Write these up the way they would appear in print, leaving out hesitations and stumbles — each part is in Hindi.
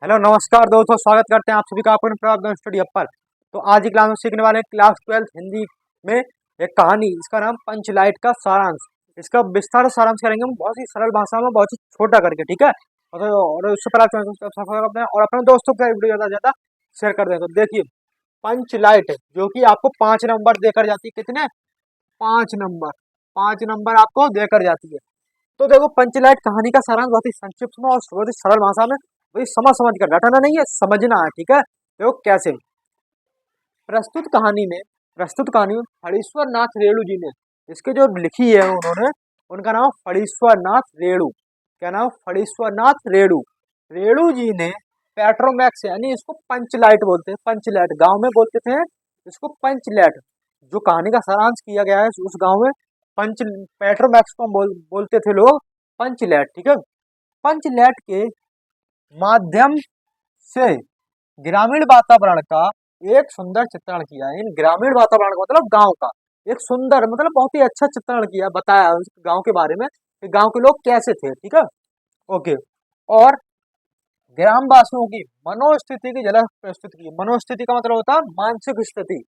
हेलो नमस्कार दोस्तों, स्वागत करते हैं आप सभी का अपने प्रावधान स्टडी अप पर। तो आज की क्लास में सीखने वाले हैं क्लास 12 हिंदी में एक कहानी। इसका नाम पंचलाइट का सारांश। इसका विस्तार सारांश करेंगे हम बहुत ही सरल भाषा में, बहुत ही छोटा करके, ठीक है। और उससे पहले आप चैनल को सब्सक्राइब करते हैं और अपने दोस्तों को वीडियो ज़्यादा से ज़्यादा शेयर कर दें। तो देखिए, पंचलाइट जो कि आपको 5 नंबर देकर जाती है। कितने? 5 नंबर। 5 नंबर आपको देकर जाती है। तो देखो, पंचलाइट कहानी का सारांश बहुत ही संक्षिप्त में और बहुत ही सरल भाषा में, वही समझ समझ कर, रटना नहीं है, समझना है, ठीक है। देखो कैसे। प्रस्तुत कहानी में प्रस्तुत कहानी में फणीश्वर नाथ रेणु जी ने इसके जो लिखी है उन्होंने, उनका नाम फणीश्वर नाथ रेणु। क्या नाम? फणीश्वर नाथ रेणु। रेणु जी ने पेट्रोमैक्स, यानी इसको पंचलाइट बोलते हैं, पंचलाइट गांव में बोलते थे इसको पंचलाइट। जो कहानी का सारांश किया गया है उस गांव में पंच पेट्रोमैक्स को बोलते थे लोग पंचलाइट, ठीक है। पंचलाइट के माध्यम से ग्रामीण वातावरण का एक सुंदर चित्रण किया है। इन ग्रामीण वातावरण का मतलब गांव का एक सुंदर, मतलब बहुत ही अच्छा चित्रण किया, बताया उस गांव के बारे में कि गांव के लोग कैसे थे, ठीक है। ओके। और ग्रामवासियों की मनोस्थिति की झलक प्रस्तुत की। मनोस्थिति का मतलब होता है मानसिक स्थिति,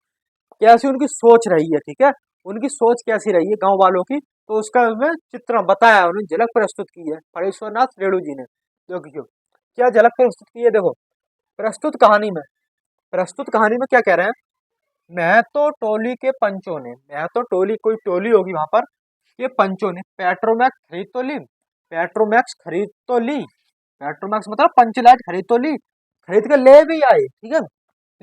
कैसी उनकी सोच रही है, ठीक है। उनकी सोच कैसी रही है गांव वालों की, तो उसका उसमें चित्रण बताया, उन्होंने झलक प्रस्तुत की है फणीश्वरनाथ रेणु जी ने। देखिए क्या झलक प्रस्तुत की है। देखो, प्रस्तुत कहानी में प्रस्तुत कहानी में क्या कह रहे हैं? महतो टोली के पंचों ने, महतो टोली कोई टोली होगी वहां पर, ये पंचों ने पेट्रोमैक्स खरीद तो ली, पेट्रोमैक्स खरीद तो ली, पेट्रोमैक्स मतलब पंचलाइट खरीद तो ली, खरीद कर ले भी आए, ठीक है।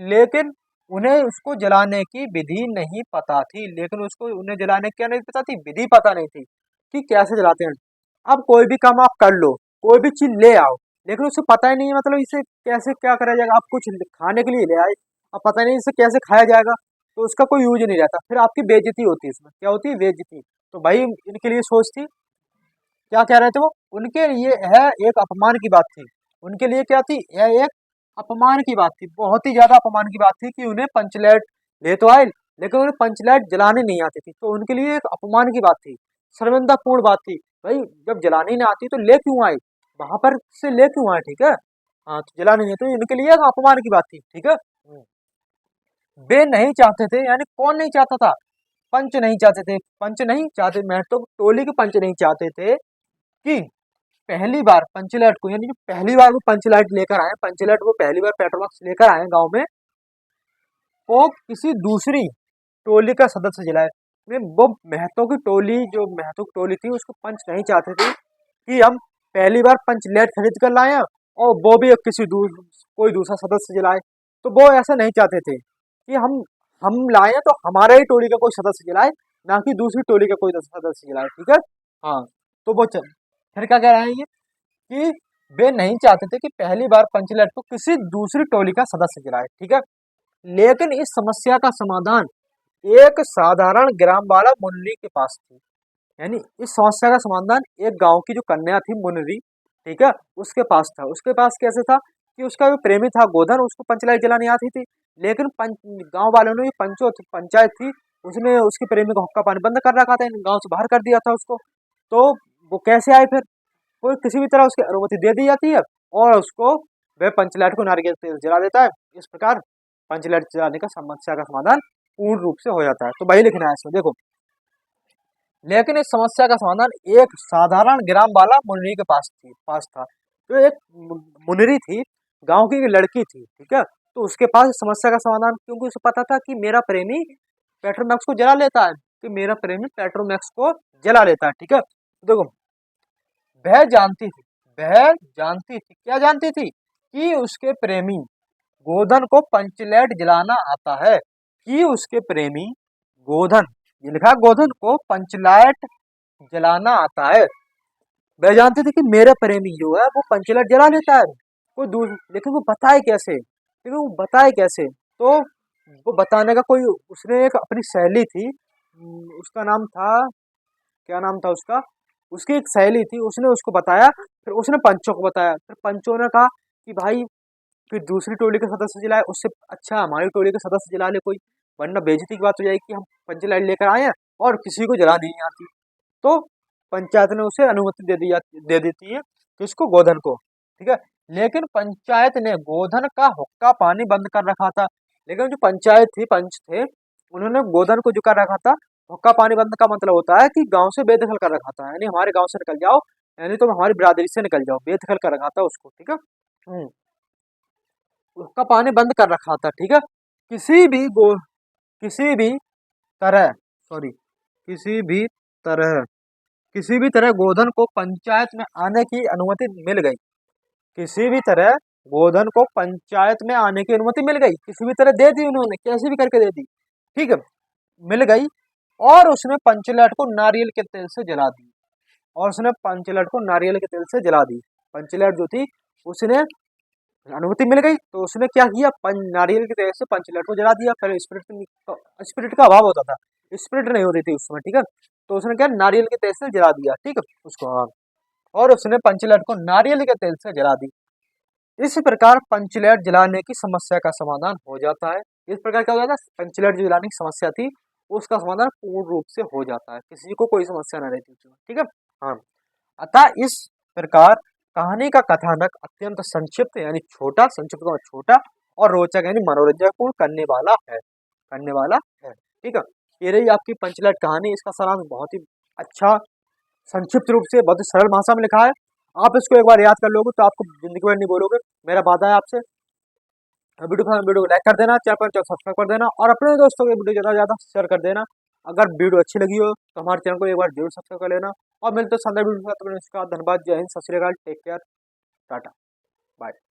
लेकिन उन्हें उसको जलाने की विधि नहीं पता थी, लेकिन उसको उन्हें जलाने की क्या नहीं पता थी? विधि पता नहीं थी कि कैसे जलाते हैं। अब कोई भी काम आप कर लो, कोई भी चीज ले आओ, लेकिन उसे पता ही नहीं है, मतलब इसे कैसे क्या करा जाएगा। आप कुछ खाने के लिए ले आए, अब पता नहीं इसे कैसे खाया जाएगा, तो उसका कोई यूज नहीं रहता, फिर आपकी बेइज्जती होती है। इसमें क्या होती है? बेइज्जती। तो भाई इनके लिए सोच थी, क्या कह रहे थे वो? उनके लिए यह एक अपमान की बात थी। उनके लिए क्या थी? यह एक अपमान की बात थी, बहुत ही ज्यादा अपमान की बात थी कि उन्हें पंचलाइट ले तो आए, लेकिन उन्हें पंचलाइट जलाने नहीं आती थी, तो उनके लिए एक अपमान की बात थी, शर्मिंदापूर्ण बात थी। भाई जब जलाने ही नहीं आती तो ले क्यों आए, वहां पर से ले क्यों आए, ठीक है। हाँ, तो जलाने नहीं, तो इनके लिए एक अपमान की बात थी, ठीक है। वे नहीं चाहते थे, यानी कौन नहीं चाहता था? पंच नहीं चाहते थे, पंच नहीं चाहते, मैं तो टोली के पंच नहीं चाहते थे कि पहली बार पंचलाइट को, यानी जो पहली बार वो पंचलाइट लेकर आए, पंचलाइट को पहली बार पेट्रोमैक्स लेकर आए गांव में, वो किसी दूसरी टोली का सदस्य जलाए। वो महतो की टोली, जो महतो की टोली थी, उसको पंच नहीं चाहते थे कि हम पहली बार पंचलाइट खरीद कर लाए और वो भी कोई दूसरा सदस्य जलाए। तो वो ऐसा नहीं चाहते थे कि हम लाए तो हमारे ही टोली का कोई सदस्य जलाए, ना कि दूसरी टोली का कोई सदस्य जलाए, ठीक है। हाँ, तो वो चल फिर क्या कह रहे हैं ये कि वे नहीं चाहते थे कि पहली बार पंचलाइट को किसी दूसरी टोली का सदस्य जलाए, ठीक है। लेकिन इस समस्या का समाधान एक साधारण ग्राम वाला मुन्नी के पास थी। यानी इस समस्या का समाधान एक गांव की जो कन्या थी मुन्नी, ठीक है, उसके पास था। उसके पास कैसे था कि उसका जो प्रेमी था गोधन, उसको पंचलाइट जलानी आती थी, लेकिन गांव वालों ने, पंचायत थी, उसने उसके प्रेमी का हुक्का पानी बंद कर रखा था, गांव से बाहर कर दिया था उसको। तो वो कैसे आए फिर? कोई किसी भी तरह उसकी अनुमति दे दी जाती है और उसको वह पंचलाइट को नारियल तेल जला देता है। इस प्रकार पंचलाइट जलाने का समस्या का समाधान पूर्ण रूप से हो जाता है। तो वही लिखना है इसमें, देखो। लेकिन इस समस्या का समाधान एक साधारण ग्राम वाला मुन्नी के पास था। जो एक मुन्नी थी, गांव की एक लड़की थी, ठीक है। तो उसके पास इस समस्या का समाधान, क्योंकि उसे पता था कि मेरा प्रेमी पेट्रोमैक्स को जला लेता है, कि मेरा प्रेमी पेट्रोमैक्स को जला लेता है, ठीक है। देखो, वह जानती थी, क्या जानती थी? कि उसके प्रेमी गोधन को पंचलेट जलाना आता है, कि उसके प्रेमी गोधन, ये लिखा है, गोधन को पंचलाइट जलाना आता है। वह जानती थी कि मेरा प्रेमी जो है वो पंचलाइट जला लेता है, कोई दूर, लेकिन वो बताए कैसे? तो वो बताने का कोई, उसने एक अपनी सहेली थी, उसका नाम था, क्या नाम था उसका? उसकी एक सहेली थी, उसने उसको बताया, फिर उसने पंचों को बताया, फिर पंचों ने कहा कि भाई फिर दूसरी टोली के सदस्य जिलाए, उससे अच्छा हमारी टोली के सदस्य जिला ले कोई, वरना बेइज्जती की बात हो जाएगी कि हम पंचलाइट लेकर आए हैं और किसी को जला नहीं आती। तो पंचायत ने उसे अनुमति दे देती है, किसको? गोधन को, ठीक है। लेकिन पंचायत ने गोधन का हुक्का पानी बंद कर रखा था। लेकिन जो पंचायत थी, पंच थे, उन्होंने गोधन को जो कर रखा था, हुक्का पानी बंद का मतलब होता है कि गांव से बेदखल कर रखा था, यानी हमारे गांव से निकल जाओ, यानी तुम हमारी बिरादरी से निकल जाओ, बेदखल कर रखा था उसको, ठीक है। उसका पानी बंद कर रखा था, ठीक है। किसी भी गो किसी भी तरह सॉरी किसी भी तरह किसी भी तरह गोधन को पंचायत में आने की अनुमति मिल गई। किसी भी तरह गोधन को पंचायत में आने की अनुमति मिल गई, किसी भी तरह दे दी उन्होंने, कैसे भी करके दे दी, ठीक है, मिल गई। और उसने पंचलैट को नारियल के तेल से जला दी। और उसने पंचलैट को नारियल के तेल से जला दी। पंचलैट जो थी, उसने अनुमति मिल गई तो उसने क्या किया, नारियल के तेल से पंचलैट को जला दिया। पहले स्पिरिट का अभाव होता था, स्पिरिट नहीं होती थी उस समय, ठीक है। तो उसने क्या, नारियल के तेल से जला दिया, ठीक है, उसको, हाँ। और उसने पंचलैट को नारियल के तेल से जला दी। इस प्रकार पंचलेट जलाने की समस्या का समाधान हो जाता है। इस प्रकार क्या हो जाता है, पंचलेट जो जलाने की समस्या थी उसका समाधान पूर्ण रूप से हो जाता है, किसी को कोई समस्या न रहती उसमें, ठीक है, हाँ। अतः इस प्रकार कहानी का कथानक अत्यंत संक्षिप्त, यानी छोटा, संक्षिप्त का मतलब छोटा, और रोचक यानी मनोरंजकपूर्ण करने वाला है, ठीक है। ये रही आपकी पंचलेट कहानी। इसका सारांश बहुत ही अच्छा, संक्षिप्त रूप से, बहुत ही सरल भाषा में लिखा है। आप इसको एक बार याद कर लोगे तो आपको जिंदगी भर नहीं बोलोगे। मेरा वादा है आपसे। वीडियो को लाइक कर देना, चैनल पर सब्सक्राइब कर देना, और अपने दोस्तों को वीडियो ज़्यादा से ज़्यादा शेयर कर देना। अगर वीडियो अच्छी लगी हो तो हमारे चैनल को एक बार जरूर सब्सक्राइब कर लेना। और मिलते हैं शानदार वीडियो के साथ। धन्यवाद। जय हिंद, सत श्री अकाल, टेक केयर, टाटा, बाय।